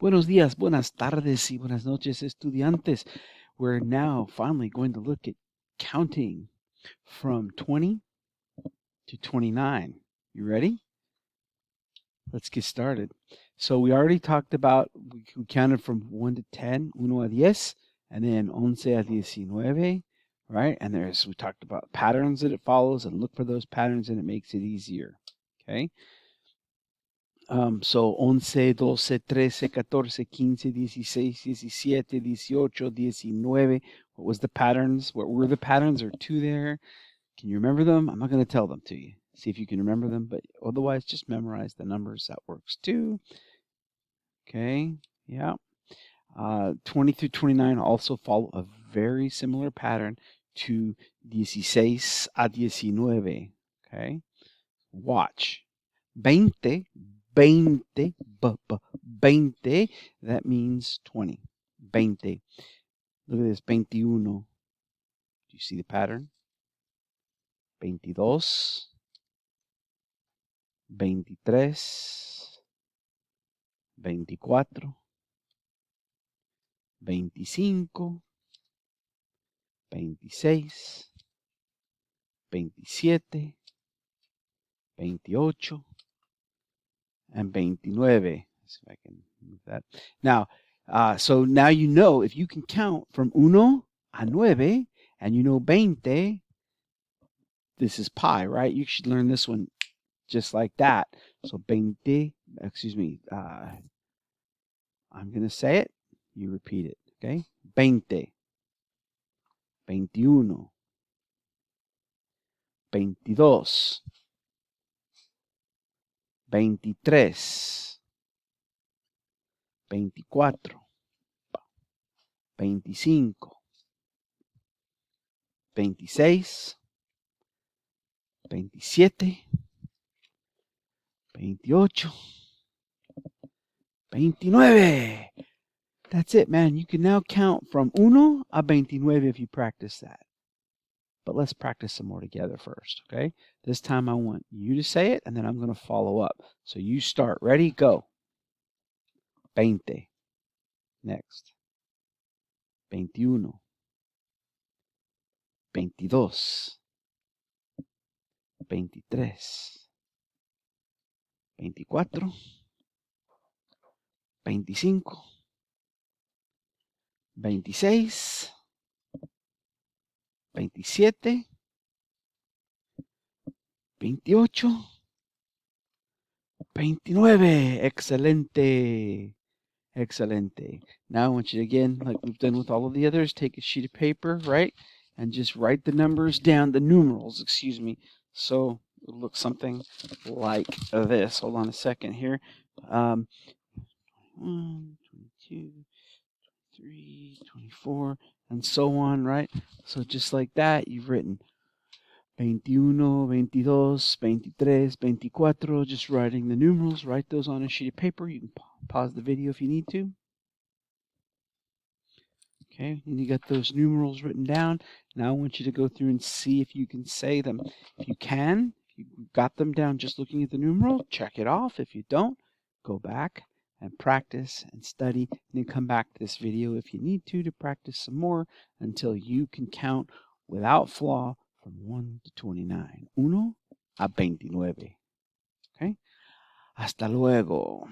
Buenos días, buenas tardes, y buenas noches, estudiantes. We're now finally going to look at counting from 20 to 29. You ready? Let's get started. So we already talked about, we counted from 1 to 10, 1 a 10, and then 11 a 19, right? And we talked about patterns that it follows, and look for those patterns, and it makes it easier, okay? So 11, 12, 13, 14, 15, 16, 17, 18, 19. What was the patterns? What were the patterns? There are two there. Can you remember them? I'm not going to tell them to you. See if you can remember them, but otherwise just memorize the numbers. That works too. Okay, yeah. 20 through 29 also follow a very similar pattern to 16 a 19. Okay, watch. 20, 20, 20, that means 20. 20. Look at this, 21. Do you see the pattern? 22, 23, 24, 25, 26, 27, 28, and 29. Let's see if I can move that. Now, so now you know if you can count from 1 a 9 and you know 20, this is pi, right? You should learn this one just like that. So 20, excuse me, I'm going to say it. You repeat it, okay? 20, 21, 22, 23, 24, 25, 26, 27, 28, 29. That's it, man. You can now count from 1 a 29 if you practice that. But let's practice some more together first, okay? This time I want you to say it, and then I'm going to follow up. So you start. Ready? Go. 20. Next. 21. 22. 23. 24. 25. 26. 27. 28. 29. Excelente. Excelente. Now I want you to, again, like we've done with all of the others, take a sheet of paper, right? And just write the numbers down, the numerals, excuse me. So it'll look something like this. Hold on a second here. 1, 22, 23, 24, and so on, right? So just like that, you've written 21, 22, 23, 24, just writing the numerals. Write those on a sheet of paper. You can pause the video if you need to. Okay, and you got those numerals written down. Now I want you to go through and see if you can say them. If you can, if you got them down just looking at the numeral, check it off. If you don't, go back and practice and study, and then come back to this video if you need to practice some more until you can count without flaw from 1 to 29. 1 a 29. Okay? Hasta luego.